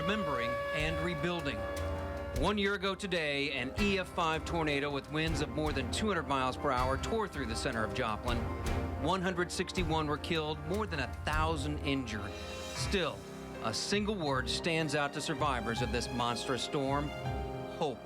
remembering and rebuilding. 1 year ago today, an EF5 tornado with winds of more than 200 miles per hour tore through the center of Joplin. 161 were killed, more than 1,000 injured. Still, a single word stands out to survivors of this monstrous storm: hope.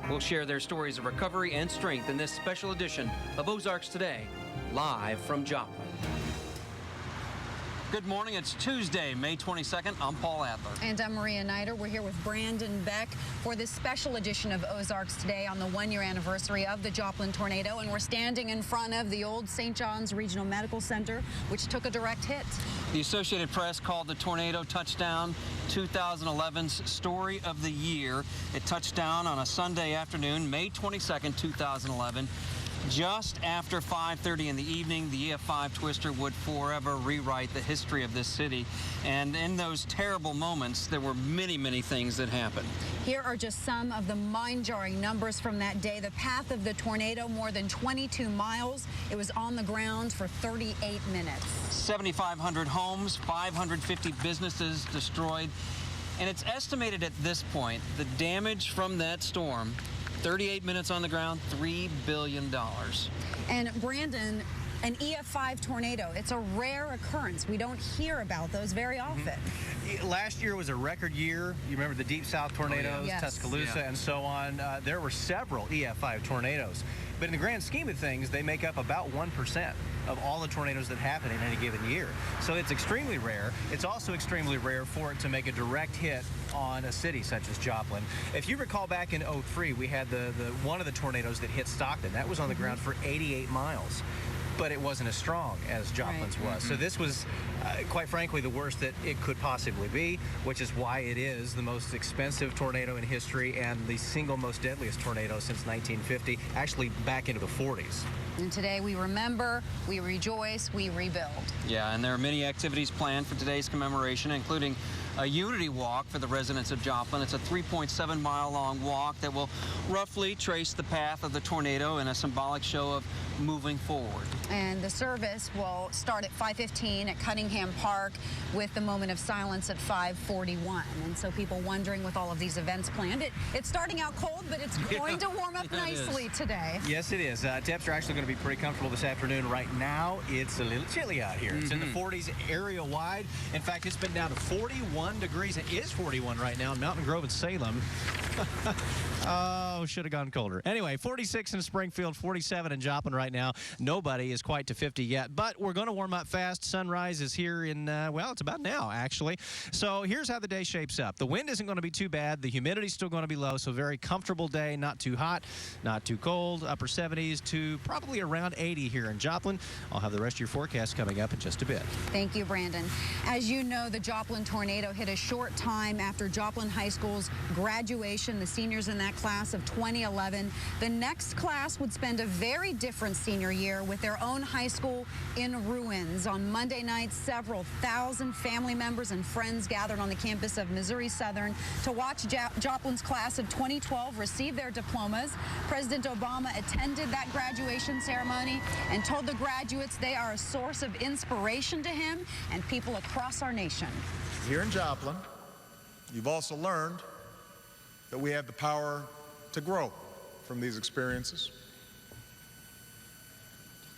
We'll share their stories of recovery and strength in this special edition of Ozarks Today, live from Joplin. Good morning. It's Tuesday, May 22nd. I'm Paul Adler. And I'm Maria Nider. We're here with Brandon Beck for this special edition of Ozarks Today on the one-year anniversary of the Joplin tornado. And we're standing in front of the old St. John's Regional Medical Center, which took a direct hit. The Associated Press called the tornado touchdown 2011's story of the year. It touched down on a Sunday afternoon, May 22nd, 2011. Just after 5:30 in the evening, the EF5 twister would forever rewrite the history of this city. And in those terrible moments, there were many, many things that happened. Here are just some of the mind-jarring numbers from that day. The path of the tornado, more than 22 miles. It was on the ground for 38 minutes. 7,500 homes, 550 businesses destroyed. And it's estimated at this point, the damage from that storm, 38 minutes on the ground, $3 billion. And Brandon, an EF5 tornado, it's a rare occurrence. We don't hear about those very often. Last year was a record year. You remember the Deep South tornadoes, Yes. Tuscaloosa, and so on. There were several EF5 tornadoes. But in the grand scheme of things, they make up about 1% of all the tornadoes that happen in any given year. So it's extremely rare. It's also extremely rare for it to make a direct hit on a city such as Joplin. If you recall, back in '03, we had the one of the tornadoes that hit Stockton. That was on the ground for 88 miles. But it wasn't as strong as Joplin's was. So this was, quite frankly, the worst that it could possibly be, which is why it is the most expensive tornado in history and the single most deadliest tornado since 1950, actually back into the 40s. And today we remember, we rejoice, we rebuild. Yeah, and there are many activities planned for today's commemoration, including a unity walk for the residents of Joplin. It's a 3.7-mile-long walk that will roughly trace the path of the tornado in a symbolic show of moving forward. And the service will start at 5:15 at Cunningham Park with the moment of silence at 5:41. And so people wondering, with all of these events planned, it's starting out cold, but it's going to warm up nicely today. Yes, it is. Temps are actually going to be pretty comfortable this afternoon. Right now, it's a little chilly out here. It's in the 40s area-wide. In fact, it's been down to 41 degrees. It is 41 right now in Mountain Grove and Salem. Oh, should have gone colder. Anyway, 46 in Springfield, 47 in Joplin right now. Nobody is quite to 50 yet, but we're going to warm up fast. Sunrise is here in, well, it's about now, actually. So here's how the day shapes up. The wind isn't going to be too bad. The humidity's still going to be low, so very comfortable day. Not too hot, not too cold. Upper 70s to probably around 80 here in Joplin. I'll have the rest of your forecast coming up in just a bit. Thank you, Brandon. As you know, the Joplin tornado hit a short time after Joplin High School's graduation. The seniors in that class of 2011. The next class would spend a very different senior year with their own high school in ruins. On Monday night, several thousand family members and friends gathered on the campus of Missouri Southern to watch Joplin's class of 2012 receive their diplomas. President Obama attended that graduation ceremony and told the graduates they are a source of inspiration to him and people across our nation. Here in Joplin, you've also learned that we have the power to grow from these experiences.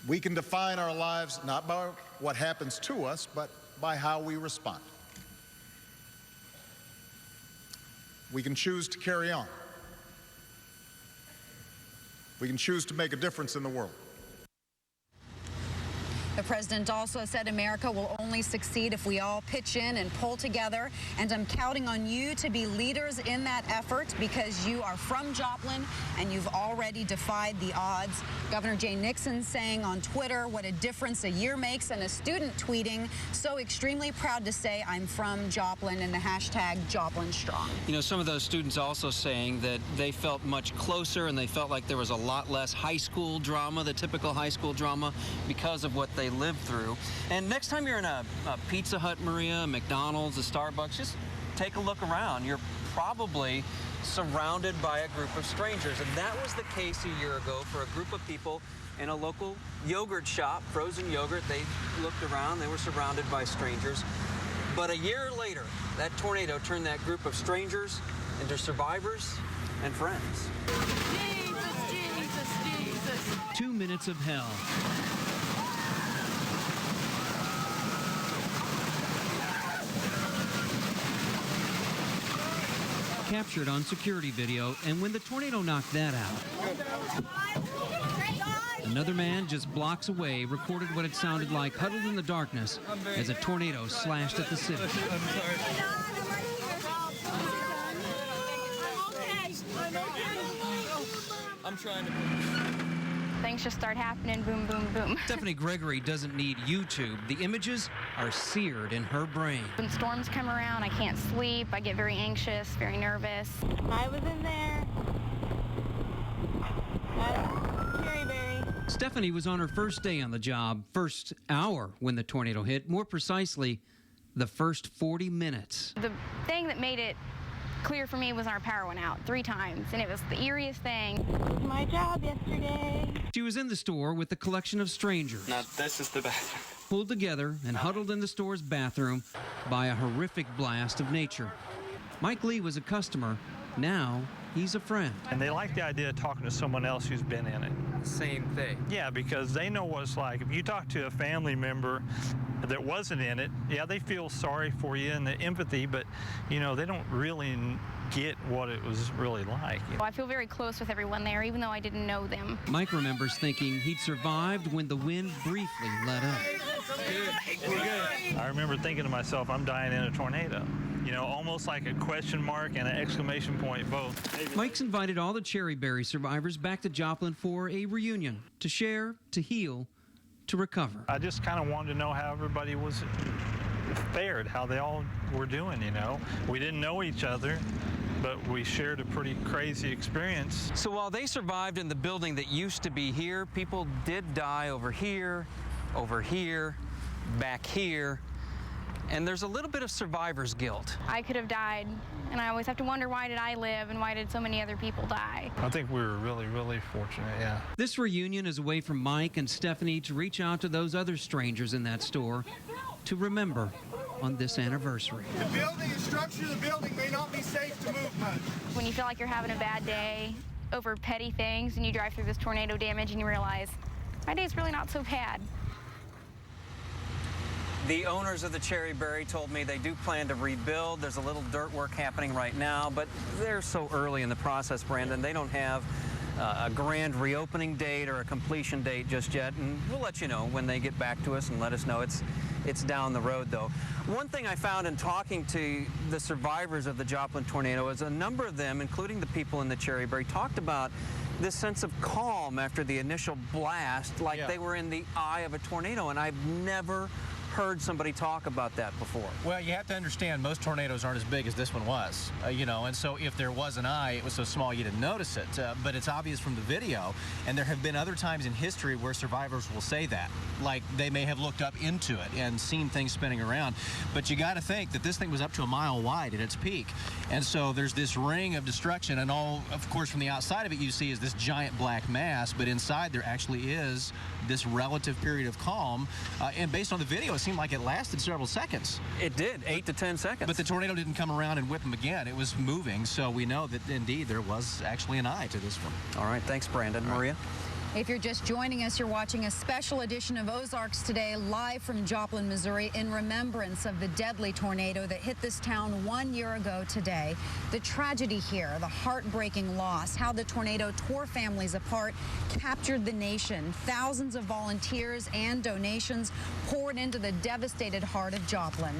We can define our lives not by what happens to us, but by how we respond. We can choose to carry on. We can choose to make a difference in the world. The president also said America will only succeed if we all pitch in and pull together. And I'm counting on you to be leaders in that effort because you are from Joplin and you've already defied the odds. Governor Jay Nixon saying on Twitter what a difference a year makes, and a student tweeting, so extremely proud to say I'm from Joplin, and the hashtag Joplin Strong. You know, some of those students also saying that they felt much closer and they felt like there was a lot less high school drama, the typical high school drama, because of what they lived through. And next time you're in a Pizza Hut, Maria, a McDonald's, a Starbucks, just take a look around. You're probably surrounded by a group of strangers. And that was the case a year ago for a group of people in a local yogurt shop, frozen yogurt. They looked around. They were surrounded by strangers. But a year later, that tornado turned that group of strangers into survivors and friends. Jesus, Jesus, Jesus. 2 minutes of hell. Captured on security video, and when the tornado knocked that out, another man just blocks away recorded what it sounded like huddled in the darkness as a tornado slashed at the city. I'm trying to. Things just start happening, boom, boom, boom. Stephanie Gregory doesn't need YouTube. The images are seared in her brain. When storms come around, I can't sleep. I get very anxious, very nervous. I was in there. Cherryberry. Stephanie was on her first day on the job, first hour when the tornado hit, more precisely, the first 40 minutes. The thing that made it clear for me was our power went out 3 times, and it was the eeriest thing. My job yesterday. She was in the store with a collection of strangers. Now, this is the bathroom. Pulled together and huddled in the store's bathroom by a horrific blast of nature. Mike Lee was a customer. Now he's a friend. And they like the idea of talking to someone else who's been in it. Same thing. Yeah, because they know what it's like. If you talk to a family member that wasn't in it, yeah, they feel sorry for you and the empathy, but, you know, they don't really get what it was really like. I feel very close with everyone there, even though I didn't know them. Mike remembers thinking he'd survived when the wind briefly let up. We're good. I remember thinking to myself, I'm dying in a tornado. You know, almost like a question mark and an exclamation point both. Mike's invited all the Cherryberry survivors back to Joplin for a reunion, to share, to heal, to recover. I just kind of wanted to know how everybody was fared, how they all were doing, you know. We didn't know each other, but we shared a pretty crazy experience. So while they survived in the building that used to be here, people did die over here, back here, and there's a little bit of survivor's guilt. I could have died, and I always have to wonder, why did I live and why did so many other people die? I think we were really, really fortunate, yeah. This reunion is a way for Mike and Stephanie to reach out to those other strangers in that store to remember on this anniversary. The building and structure of the building may not be safe to move much. When you feel like you're having a bad day over petty things and you drive through this tornado damage and you realize, my day's really not so bad. The owners of the Cherryberry told me they do plan to rebuild. There's a little dirt work happening right now, but they're so early in the process, Brandon. They don't have a grand reopening date or a completion date just yet, and we'll let you know when they get back to us and let us know. It's down the road, though. One thing I found in talking to the survivors of the Joplin tornado is a number of them, including the people in the Cherryberry, talked about this sense of calm after the initial blast, like they were in the eye of a tornado, and I've never heard somebody talk about that before. Well, you have to understand, most tornadoes aren't as big as this one was, you know, and so if there was an eye, it was so small you didn't notice it, but it's obvious from the video, and there have been other times in history where survivors will say that, like they may have looked up into it and seen things spinning around, but you got to think that this thing was up to a mile wide at its peak, and so there's this ring of destruction, and all, of course, from the outside of it you see is this giant black mass, but inside there actually is this relative period of calm, and based on the video, it seemed like it lasted several seconds. It did, 8 to 10 seconds. But the tornado didn't come around and whip them again. It was moving, so we know that indeed there was actually an eye to this one. All right, thanks, Brandon. Maria? If you're just joining us, you're watching a special edition of Ozarks Today, live from Joplin, Missouri, in remembrance of the deadly tornado that hit this town 1 year ago today. The tragedy here, the heartbreaking loss, how the tornado tore families apart, captured the nation. Thousands of volunteers and donations poured into the devastated heart of Joplin.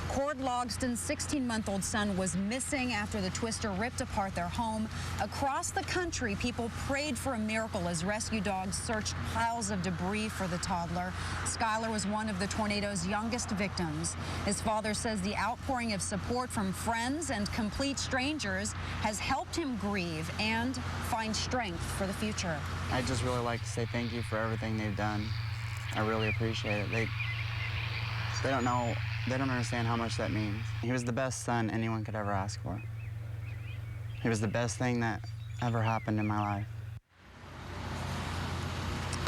Cord Logston's 16-month-old son was missing after the twister ripped apart their home. Across the country, people prayed for a miracle as rescue dogs searched piles of debris for the toddler. Skylar was one of the tornado's youngest victims. His father says the outpouring of support from friends and complete strangers has helped him grieve and find strength for the future. I'd just really like to say thank you for everything they've done. I really appreciate it. They don't know. They don't understand how much that means. He was the best son anyone could ever ask for. He was the best thing that ever happened in my life.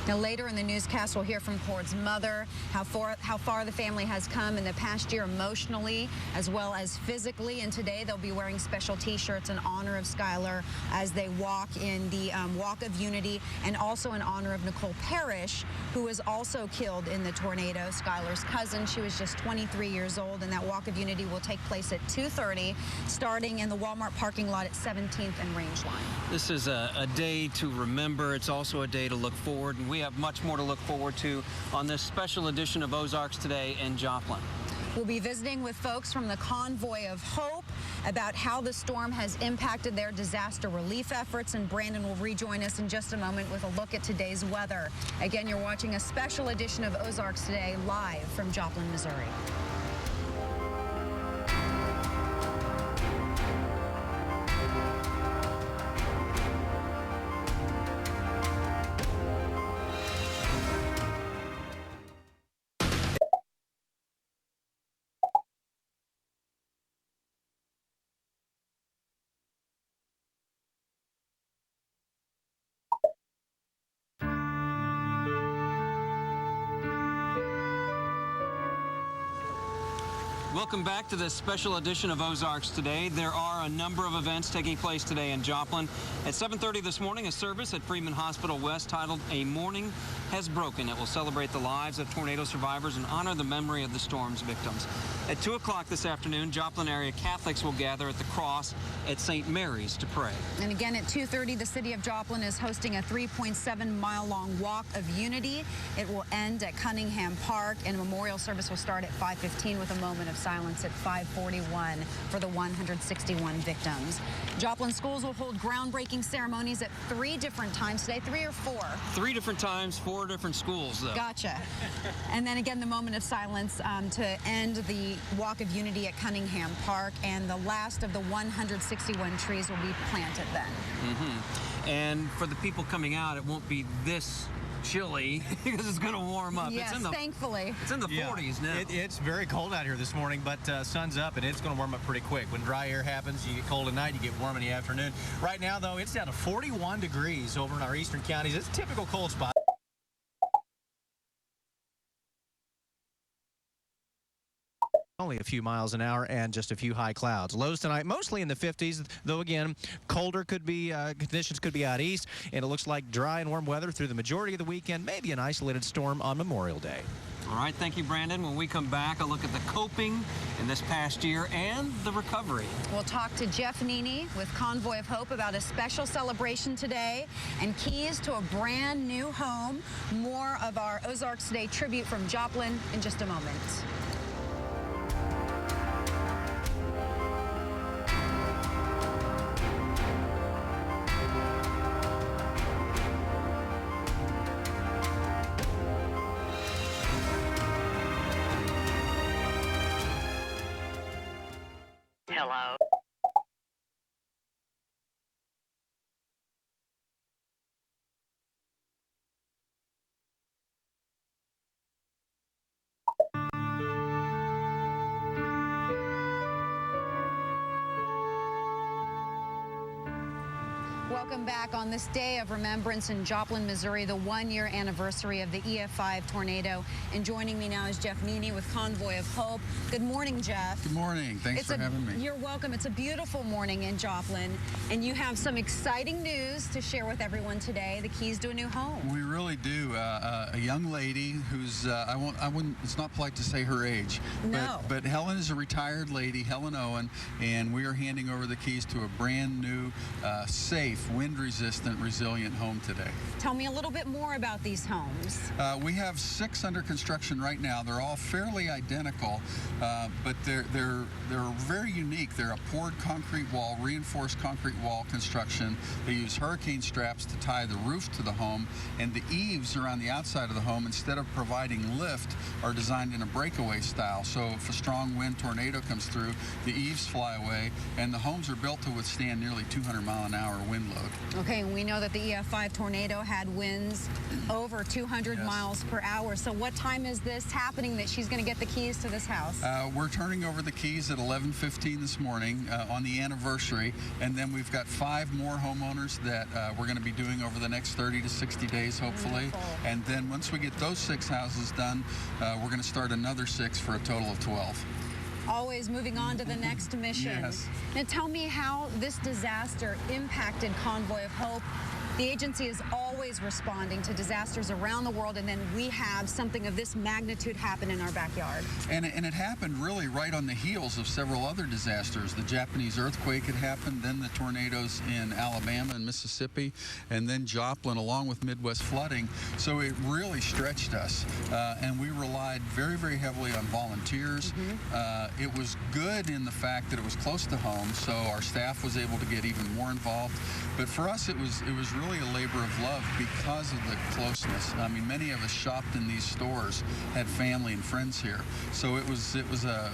Now, later in the newscast, we'll hear from Cord's mother, how far the family has come in the past year emotionally as well as physically. And today they'll be wearing special T-shirts in honor of Skylar as they walk in the Walk of Unity, and also in honor of Nicole Parrish, who was also killed in the tornado. Skylar's cousin. She was just 23 years old, and that Walk of Unity will take place at 2:30, starting in the Walmart parking lot at 17th and Rangeline. This is a day to remember. It's also a day to look forward, and we have much more to look forward to on this special edition of Ozarks Today in Joplin. We'll be visiting with folks from the Convoy of Hope about how the storm has impacted their disaster relief efforts, and Brandon will rejoin us in just a moment with a look at today's weather. Again, you're watching a special edition of Ozarks Today live from Joplin, Missouri. Welcome back to this special edition of Ozarks Today. There are a number of events taking place today in Joplin. At 7:30 this morning, a service at Freeman Hospital West titled "A Morning Has Broken." It will celebrate the lives of tornado survivors and honor the memory of the storm's victims. At 2 o'clock this afternoon, Joplin area Catholics will gather at the cross at St. Mary's to pray. And again at 2:30, the city of Joplin is hosting a 3.7-mile-long Walk of Unity. It will end at Cunningham Park, and a memorial service will start at 5:15 with a moment of silence at 5:41 for the 161 victims. Joplin schools will hold groundbreaking ceremonies at 3 different times today. 3 or 4? 3 different times, 4 different schools, though. Gotcha. And then again, the moment of silence to end the Walk of Unity at Cunningham Park, and the last of the 161 trees will be planted then. And for the people coming out, it won't be this chilly because it's going to warm up. Yes, thankfully. It's in the 40s now. It's very cold out here this morning, but sun's up and it's going to warm up pretty quick. When dry air happens, you get cold at night, you get warm in the afternoon. Right now, though, it's down to 41 degrees over in our eastern counties. It's a typical cold spot. Only a few miles an hour and just a few high clouds. Lows tonight mostly in the 50s, though again, colder conditions could be out east, and it looks like dry and warm weather through the majority of the weekend, maybe an isolated storm on Memorial Day. All right, thank you, Brandon. When we come back, a look at the coping in this past year and the recovery. We'll talk to Jeff Nini with Convoy of Hope about a special celebration today and keys to a brand new home. More of our Ozarks Today tribute from Joplin in just a moment. Hello. Welcome back on this day of remembrance in Joplin, Missouri, the 1-year anniversary of the EF5 tornado. And joining me now is Jeff Nini with Convoy of Hope. Good morning, Jeff. Good morning. Thanks for having me. You're welcome. It's a beautiful morning in Joplin, and you have some exciting news to share with everyone today, the keys to a new home. We really do. A young lady who's, I wouldn't, it's not polite to say her age. No. But Helen is a retired lady, Helen Owen, and we are handing over the keys to a brand new, safe, wind-resistant, resilient home today. Tell me a little bit more about these homes. We have 6 under construction right now. They're all fairly identical, but they're very unique. They're a poured concrete wall, reinforced concrete wall construction. They use hurricane straps to tie the roof to the home, and the eaves around the outside of the home, instead of providing lift, are designed in a breakaway style. So if a strong wind tornado comes through, the eaves fly away, and the homes are built to withstand nearly 200-mile-an-hour wind loads. load. Okay, and we know that the EF5 tornado had winds over 200 Yes. miles per hour. So what time is this happening that she's going to get the keys to this house? We're turning over the keys at 11:15 this morning on the anniversary, and then we've got 5 more homeowners that we're going to be doing over the next 30 to 60 days, hopefully. Wonderful. And then once we get those 6 houses done, we're going to start another 6 for a total of 12. Always moving on to the next mission. Yes. Now tell me how this disaster impacted Convoy of Hope. The agency is always responding to disasters around the world, and then we have something of this magnitude happen in our backyard. And it happened really right on the heels of several other disasters. The Japanese earthquake had happened, then the tornadoes in Alabama and Mississippi, and then Joplin along with Midwest flooding. So it really stretched us, and we relied very, very heavily on volunteers. It was good in the fact that it was close to home, so our staff was able to get even more involved. But for us, it was really a labor of love because of the closeness. I mean, many of us shopped in these stores, had family and friends here, so it was a